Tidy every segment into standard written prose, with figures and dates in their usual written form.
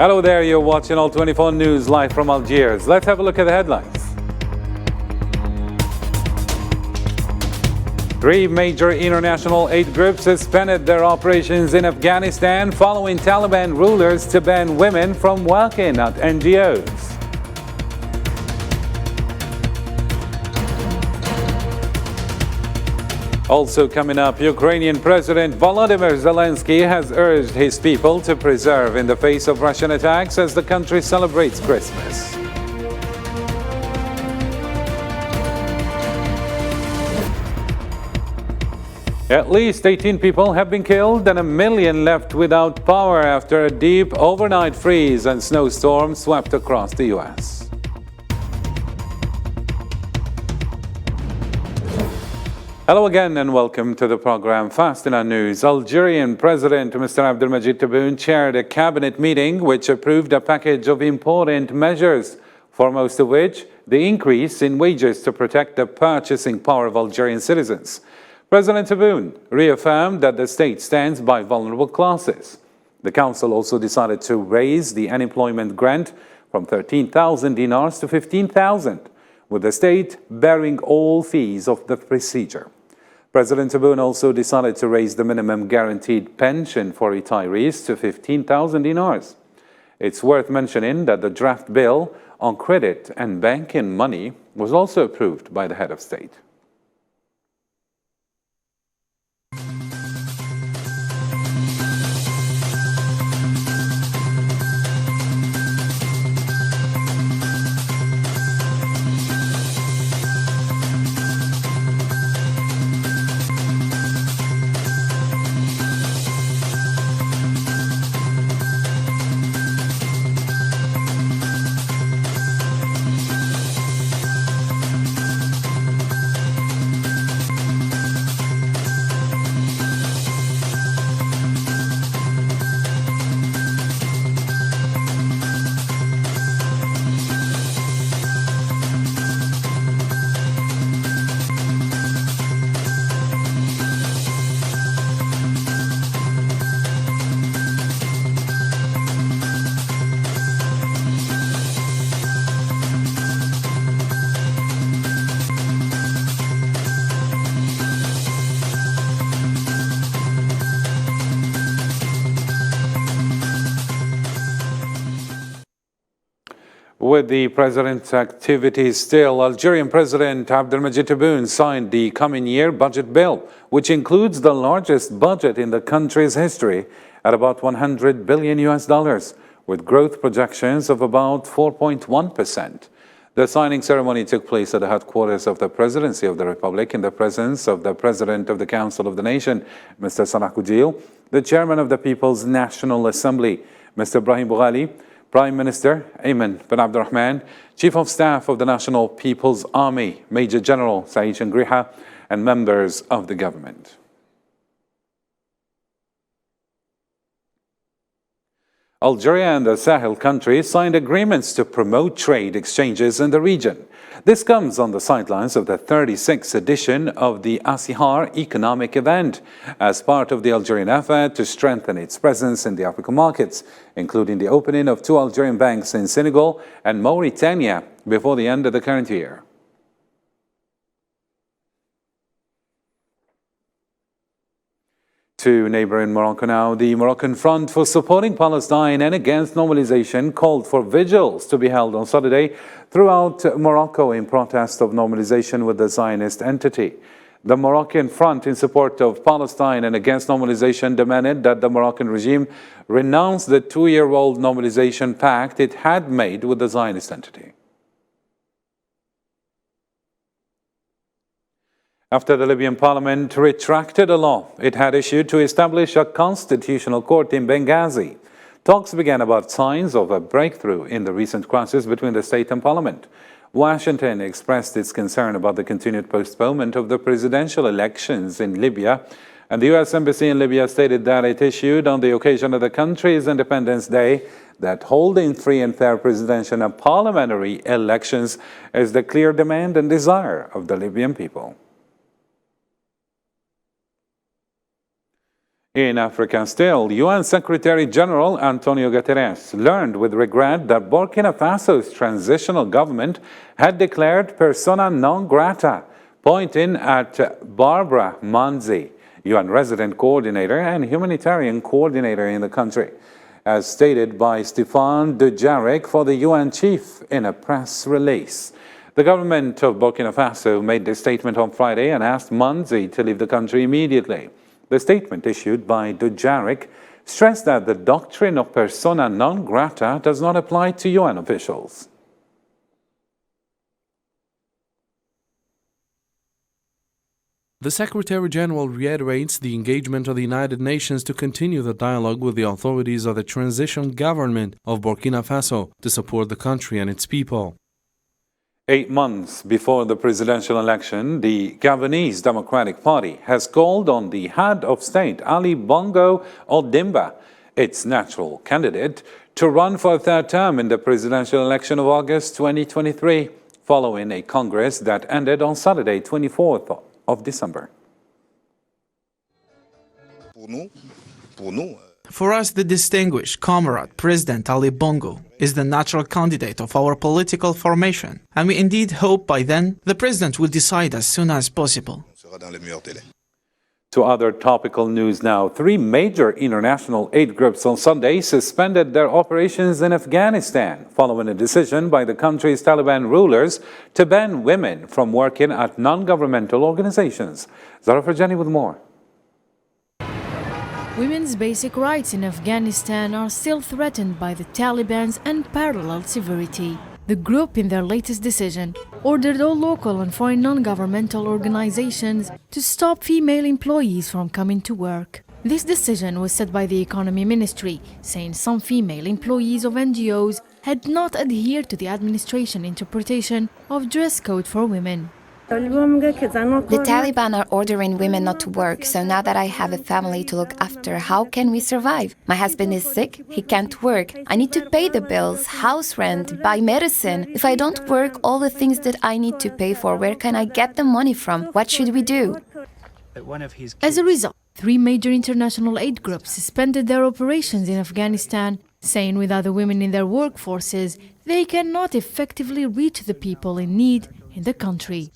Hello there, you're watching All 24 News live from Algiers. Let's have a look at the headlines. 3 major international aid groups suspended their operations in Afghanistan following Taliban rulers to ban women from working at NGOs. Also coming up, Ukrainian President Volodymyr Zelensky has urged his people to preserve in the face of Russian attacks as the country celebrates Christmas. At least 18 people have been killed and 1 million left without power after a deep overnight freeze and snowstorm swept across the U.S. Hello again and welcome to the program. Fast in our news, Algerian President Mr. Abdelmajid Tebboune chaired a cabinet meeting which approved a package of important measures, foremost of which the increase in wages to protect the purchasing power of Algerian citizens. President Tebboune reaffirmed that the state stands by vulnerable classes. The council also decided to raise the unemployment grant from 13,000 dinars to 15,000, with the state bearing all fees of the procedure. President Tebboune also decided to raise the minimum guaranteed pension for retirees to 15,000 dinars. It's worth mentioning that the draft bill on credit and banking money was also approved by the head of state. With the president's activities still, Algerian President Abdelmajid Tebboune signed the coming year budget bill, which includes the largest budget in the country's history at about 100 billion US dollars, with growth projections of about 4.1%. The signing ceremony took place at the headquarters of the Presidency of the Republic in the presence of the President of the Council of the Nation, Mr. Salah Koudil, the Chairman of the People's National Assembly, Mr. Brahim Boughali, Prime Minister Ayman bin Abdurrahman, Chief of Staff of the National People's Army, Major General Saeed Shangriha, and members of the government. Algeria and the Sahel countries signed agreements to promote trade exchanges in the region. This comes on the sidelines of the 36th edition of the Asihar economic event, as part of the Algerian effort to strengthen its presence in the African markets, including the opening of 2 Algerian banks in Senegal and Mauritania before the end of the current year. To neighboring Morocco now, the Moroccan Front for Supporting Palestine and Against Normalization called for vigils to be held on Saturday throughout Morocco in protest of normalization with the Zionist entity. The Moroccan Front in Support of Palestine and Against Normalization demanded that the Moroccan regime renounce the 2-year-old normalization pact it had made with the Zionist entity. After the Libyan parliament retracted a law it had issued to establish a constitutional court in Benghazi, talks began about signs of a breakthrough in the recent crisis between the state and parliament. Washington expressed its concern about the continued postponement of the presidential elections in Libya, and the U.S. Embassy in Libya stated that it issued on the occasion of the country's Independence Day that holding free and fair presidential and parliamentary elections is the clear demand and desire of the Libyan people. In Africa still, UN Secretary General Antonio Guterres learned with regret that Burkina Faso's transitional government had declared persona non grata, pointing at Barbara Manzi, UN resident coordinator and humanitarian coordinator in the country, as stated by Stéphane Dujarric for the UN chief in a press release. The government of Burkina Faso made this statement on Friday and asked Manzi to leave the country immediately. The statement issued by Dujarric stressed that the doctrine of persona non grata does not apply to UN officials. The Secretary-General reiterates the engagement of the United Nations to continue the dialogue with the authorities of the transition government of Burkina Faso to support the country and its people. 8 months before the presidential election, the Gabonese Democratic Party has called on the head of state, Ali Bongo Ondimba, its natural candidate, to run for a third term in the presidential election of August 2023, following a Congress that ended on Saturday, 24th of December. For us, the distinguished comrade President Ali Bongo is the natural candidate of our political formation, and we indeed hope by then the President will decide as soon as possible. To other topical news now, 3 major international aid groups on Sunday suspended their operations in Afghanistan following a decision by the country's Taliban rulers to ban women from working at non-governmental organizations. Zara Farjani with more. Women's basic rights in Afghanistan are still threatened by the Taliban's unparalleled severity. The group, in their latest decision, ordered all local and foreign non-governmental organizations to stop female employees from coming to work. This decision was set by the Economy Ministry, saying some female employees of NGOs had not adhered to the administration interpretation of dress code for women. The Taliban are ordering women not to work, so now that I have a family to look after, how can we survive? My husband is sick, he can't work. I need to pay the bills, house rent, buy medicine. If I don't work all the things that I need to pay for, where can I get the money from? What should we do? As a result, 3 major international aid groups suspended their operations in Afghanistan, saying without the women in their workforces, they cannot effectively reach the people in need in the country.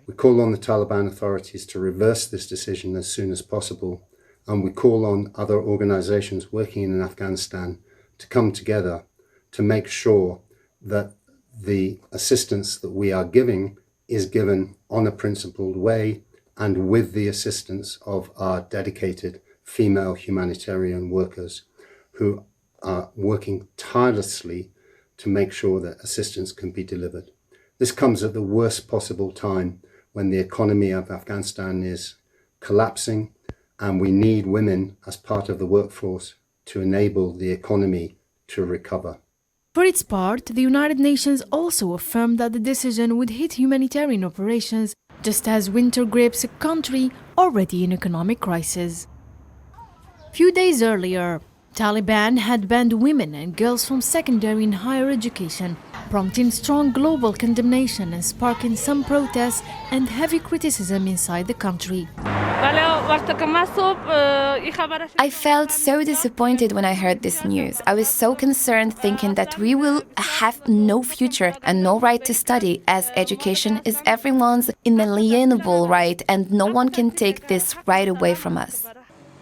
We call on the Taliban authorities to reverse this decision as soon as possible, and we call on other organizations working in Afghanistan to come together to make sure that the assistance that we are giving is given on a principled way and with the assistance of our dedicated female humanitarian workers who are working tirelessly to make sure that assistance can be delivered. This comes at the worst possible time when the economy of Afghanistan is collapsing, and we need women as part of the workforce to enable the economy to recover. For its part, the United Nations also affirmed that the decision would hit humanitarian operations just as winter grips a country already in economic crisis. Few days earlier, Taliban had banned women and girls from secondary and higher education, prompting strong global condemnation and sparking some protests and heavy criticism inside the country. I felt so disappointed when I heard this news. I was so concerned, thinking that we will have no future and no right to study, as education is everyone's inalienable right and no one can take this right away from us.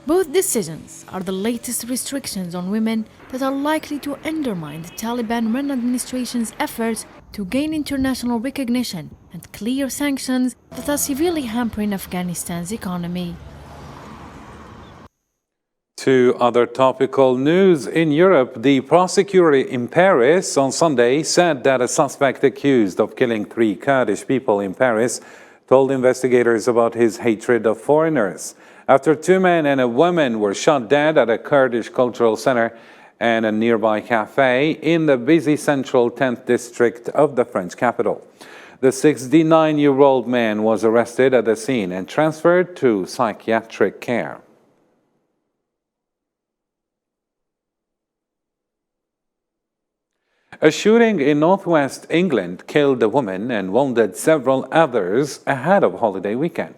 Both decisions are the latest restrictions on women that are likely to undermine the Taliban-run administration's efforts to gain international recognition and clear sanctions that are severely hampering Afghanistan's economy. To other topical news in Europe, the prosecutor in Paris on Sunday said that a suspect accused of killing 3 Kurdish people in Paris told investigators about his hatred of foreigners. After 2 men and a woman were shot dead at a Kurdish cultural center and a nearby cafe in the busy central 10th district of the French capital. The 69-year-old man was arrested at the scene and transferred to psychiatric care. A shooting in northwest England killed a woman and wounded several others ahead of holiday weekend.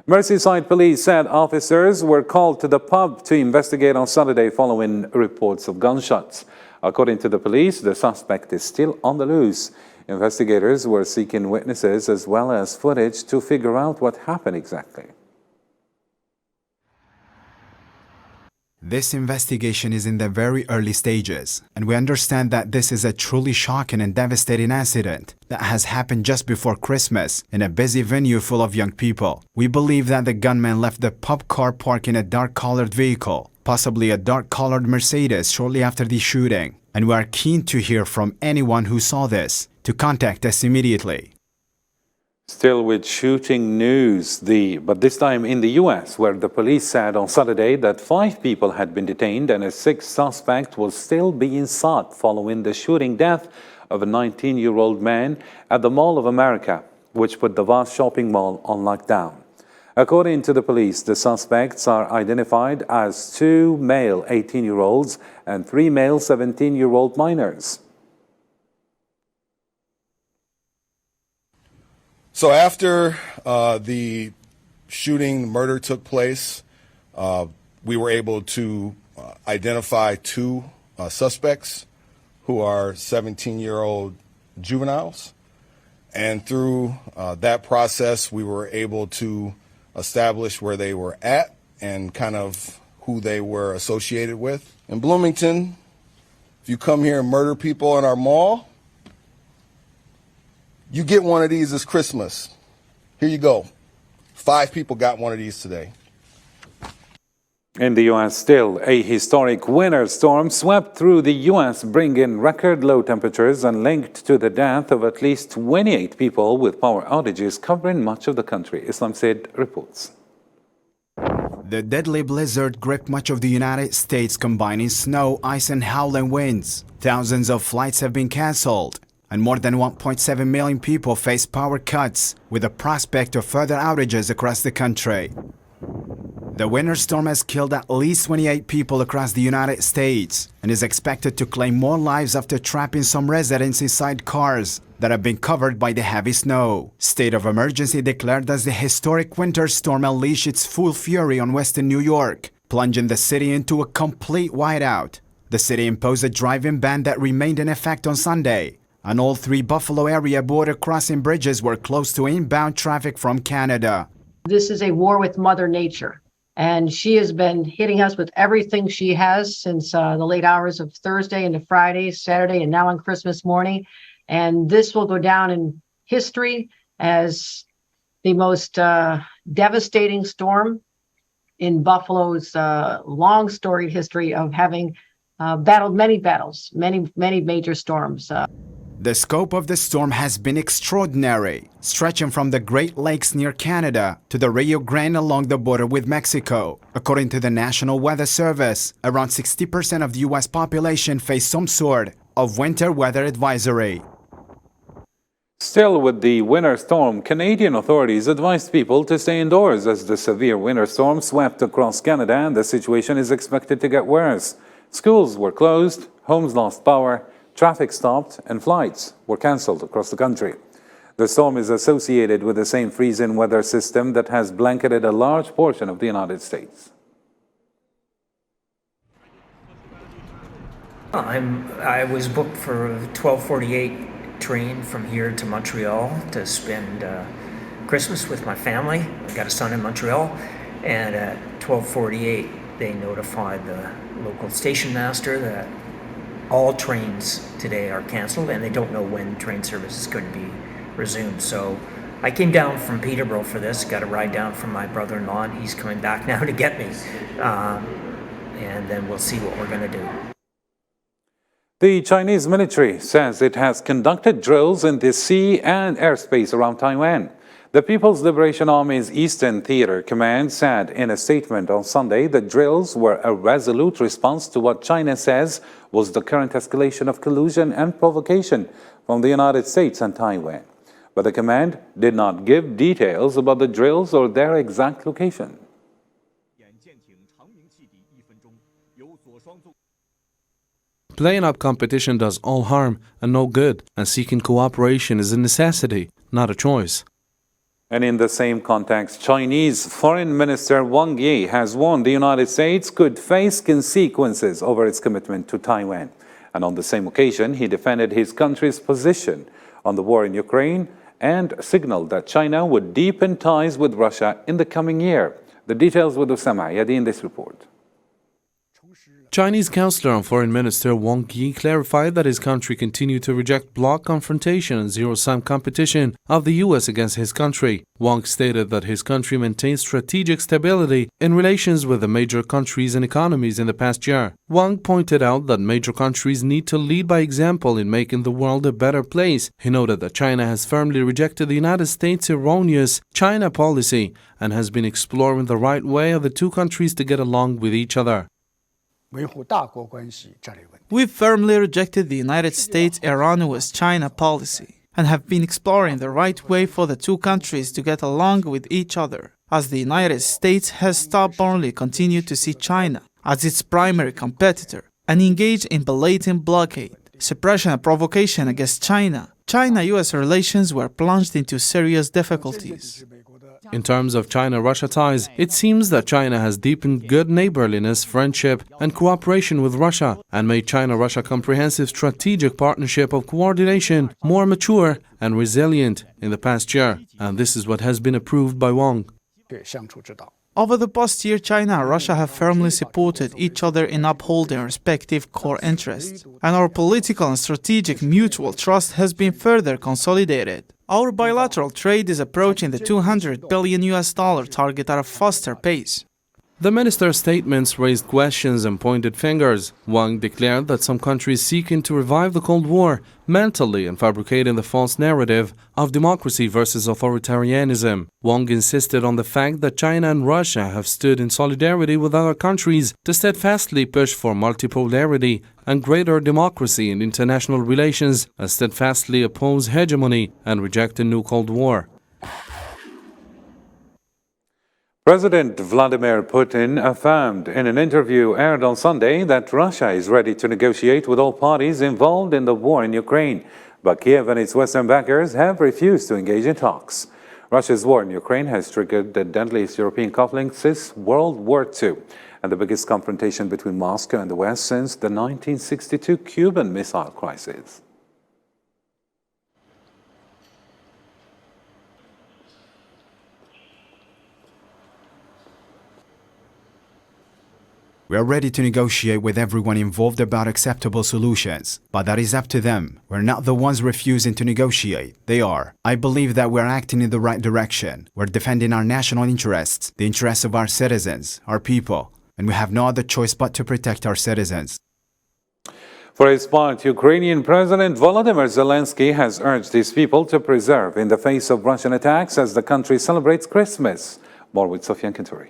Merseyside police said officers were called to the pub to investigate on Saturday following reports of gunshots. According to the police, the suspect is still on the loose. Investigators were seeking witnesses as well as footage to figure out what happened exactly. This investigation is in the very early stages, and we understand that this is a truly shocking and devastating incident that has happened just before Christmas in a busy venue full of young people. We believe that the gunman left the pub car parked in a dark-colored vehicle, possibly a dark-colored Mercedes, shortly after the shooting, and we are keen to hear from anyone who saw this to contact us immediately. Still with shooting news, but this time in the US, where the police said on Saturday that 5 people had been detained and a 6th suspect was still being sought following the shooting death of a 19-year-old man at the Mall of America, which put the vast shopping mall on lockdown. According to the police, the suspects are identified as 2 male 18-year-olds and 3 male 17-year-old minors. So after the murder took place, we were able to identify 2 suspects who are 17-year-old juveniles. And through that process, we were able to establish where they were at and kind of who they were associated with. In Bloomington, if you come here and murder people in our mall, you get one of these this Christmas. Here you go. 5 people got one of these today. In the U.S. still, a historic winter storm swept through the U.S., bringing record low temperatures and linked to the death of at least 28 people with power outages covering much of the country, Islam Said reports. The deadly blizzard gripped much of the United States, combining snow, ice, and howling winds. Thousands of flights have been cancelled, and more than 1.7 million people face power cuts, with the prospect of further outages across the country. The winter storm has killed at least 28 people across the United States and is expected to claim more lives after trapping some residents inside cars that have been covered by the heavy snow. State of emergency declared as the historic winter storm unleashed its full fury on western New York, plunging the city into a complete whiteout. The city imposed a driving ban that remained in effect on Sunday, and all 3 Buffalo area border crossing bridges were closed to inbound traffic from Canada. This is a war with Mother Nature, and she has been hitting us with everything she has since the late hours of Thursday into Friday, Saturday, and now on Christmas morning. And this will go down in history as the most devastating storm in Buffalo's long storied history of having battled many battles, many major storms. The scope of the storm has been extraordinary, stretching from the Great Lakes near Canada to the Rio Grande along the border with Mexico. According to the National Weather Service, around 60% of the U.S. population face some sort of winter weather advisory. Still with the winter storm, Canadian authorities advised people to stay indoors as the severe winter storm swept across Canada and the situation is expected to get worse. Schools were closed, homes lost power, traffic stopped, and flights were cancelled across the country. The storm is associated with the same freezing weather system that has blanketed a large portion of the United States. I was booked for a 12:48 train from here to Montreal to spend Christmas with my family. I've got a son in Montreal, and at 12:48 they notified the local station master that all trains today are canceled and they don't know when train service is going to be resumed. So I came down from Peterborough for this, got a ride down from my brother-in-law, and he's coming back now to get me. And then we'll see what we're going to do. The Chinese military says it has conducted drills in the sea and airspace around Taiwan. The People's Liberation Army's Eastern Theater Command said in a statement on Sunday that drills were a resolute response to what China says was the current escalation of collusion and provocation from the United States and Taiwan. But the command did not give details about the drills or their exact location. Playing up competition does all harm and no good, and seeking cooperation is a necessity, not a choice. And in the same context, Chinese Foreign Minister Wang Yi has warned the United States could face consequences over its commitment to Taiwan. And on the same occasion, he defended his country's position on the war in Ukraine and signaled that China would deepen ties with Russia in the coming year. The details with Osama Ayadi in this report. Chinese Counselor on Foreign Minister Wang Yi clarified that his country continued to reject bloc confrontation and zero-sum competition of the U.S. against his country. Wang stated that his country maintained strategic stability in relations with the major countries and economies in the past year. Wang pointed out that major countries need to lead by example in making the world a better place. He noted that China has firmly rejected the United States' erroneous China policy and has been exploring the right way of the two countries to get along with each other. We firmly rejected the United States' erroneous China policy and have been exploring the right way for the two countries to get along with each other, as the United States has stubbornly continued to see China as its primary competitor and engaged in blatant blockade, suppression and provocation against China. China-US relations were plunged into serious difficulties. In terms of China-Russia ties, it seems that China has deepened good neighborliness, friendship, and cooperation with Russia and made China-Russia comprehensive strategic partnership of coordination more mature and resilient in the past year. And this is what has been approved by Wang. Over the past year, China and Russia have firmly supported each other in upholding respective core interests, and our political and strategic mutual trust has been further consolidated. Our bilateral trade is approaching the $200 billion target at a faster pace. The minister's statements raised questions and pointed fingers. Wang declared that some countries seeking to revive the Cold War mentally and fabricating the false narrative of democracy versus authoritarianism. Wang insisted on the fact that China and Russia have stood in solidarity with other countries to steadfastly push for multipolarity and greater democracy in international relations, and steadfastly oppose hegemony and reject a new Cold War. President Vladimir Putin affirmed in an interview aired on Sunday that Russia is ready to negotiate with all parties involved in the war in Ukraine, but Kiev and its Western backers have refused to engage in talks. Russia's war in Ukraine has triggered the deadliest European conflict since World War II and the biggest confrontation between Moscow and the West since the 1962 Cuban Missile Crisis. We are ready to negotiate with everyone involved about acceptable solutions, but that is up to them. We're not the ones refusing to negotiate. They are. I believe that we're acting in the right direction. We're defending our national interests, the interests of our citizens, our people, and we have no other choice but to protect our citizens. For his part, Ukrainian President Volodymyr Zelensky has urged his people to preserve in the face of Russian attacks as the country celebrates Christmas. More with Sofian Kinturi.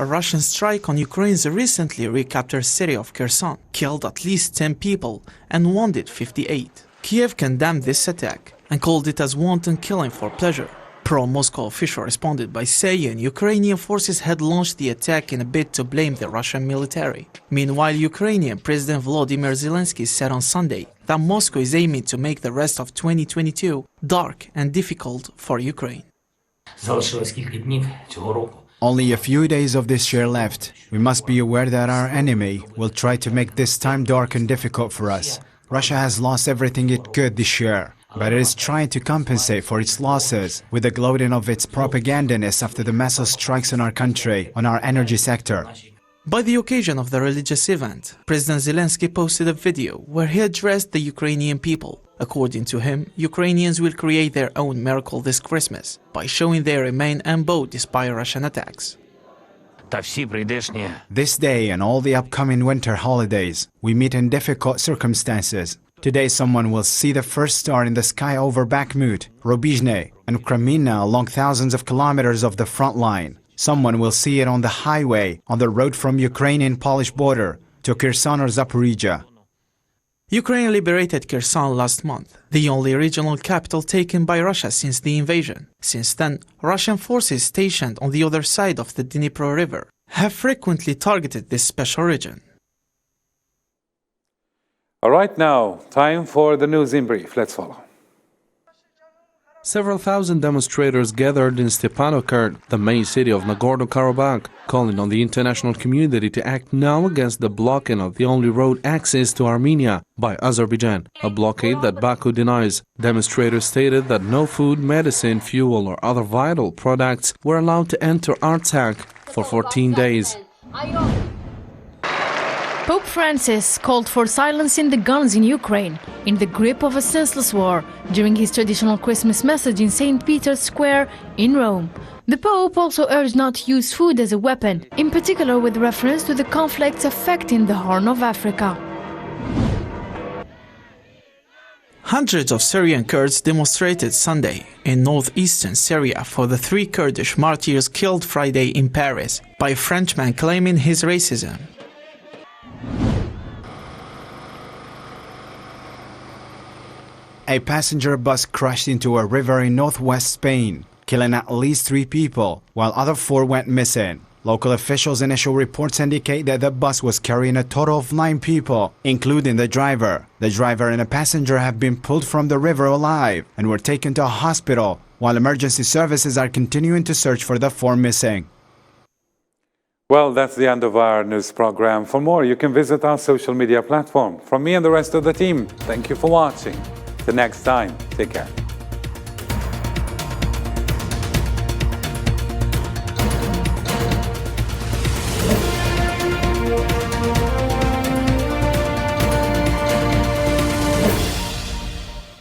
A Russian strike on Ukraine's recently recaptured city of Kherson killed at least 10 people and wounded 58. Kiev condemned this attack and called it as wanton killing for pleasure. Pro-Moscow official responded by saying Ukrainian forces had launched the attack in a bid to blame the Russian military. Meanwhile, Ukrainian President Volodymyr Zelensky said on Sunday that Moscow is aiming to make the rest of 2022 dark and difficult for Ukraine. Only a few days of this year left. We must be aware that our enemy will try to make this time dark and difficult for us. Russia has lost everything it could this year, but it is trying to compensate for its losses with the gloating of its propagandists after the massive strikes on our country, on our energy sector. By the occasion of the religious event, President Zelensky posted a video where he addressed the Ukrainian people. According to him, Ukrainians will create their own miracle this Christmas by showing they remain unbowed despite Russian attacks. This day and all the upcoming winter holidays, we meet in difficult circumstances. Today someone will see the first star in the sky over Bakhmut, Rubizhne, and Kremina along thousands of kilometers of the front line. Someone will see it on the highway, on the road from Ukrainian-Polish border to Kherson or Zaporizhia. Ukraine liberated Kherson last month, the only regional capital taken by Russia since the invasion. Since then, Russian forces stationed on the other side of the Dnipro River have frequently targeted this special region. All right, now, time for the news in brief. Let's follow. Several thousand demonstrators gathered in Stepanakert, the main city of Nagorno-Karabakh, calling on the international community to act now against the blocking of the only road access to Armenia by Azerbaijan, a blockade that Baku denies. Demonstrators stated that no food, medicine, fuel or other vital products were allowed to enter Artsakh for 14 days. Pope Francis called for silencing the guns in Ukraine, in the grip of a senseless war, during his traditional Christmas message in St. Peter's Square in Rome. The Pope also urged not to use food as a weapon, in particular with reference to the conflicts affecting the Horn of Africa. Hundreds of Syrian Kurds demonstrated Sunday in northeastern Syria for the 3 Kurdish martyrs killed Friday in Paris by a Frenchman claiming his racism. A passenger bus crashed into a river in northwest Spain, killing at least 3 people, while other 4 went missing. Local officials' initial reports indicate that the bus was carrying a total of 9 people, including the driver. The driver and a passenger have been pulled from the river alive and were taken to a hospital, while emergency services are continuing to search for the 4 missing. Well, that's the end of our news program. For more, you can visit our social media platform. From me and the rest of the team, thank you for watching. Till next time, take care.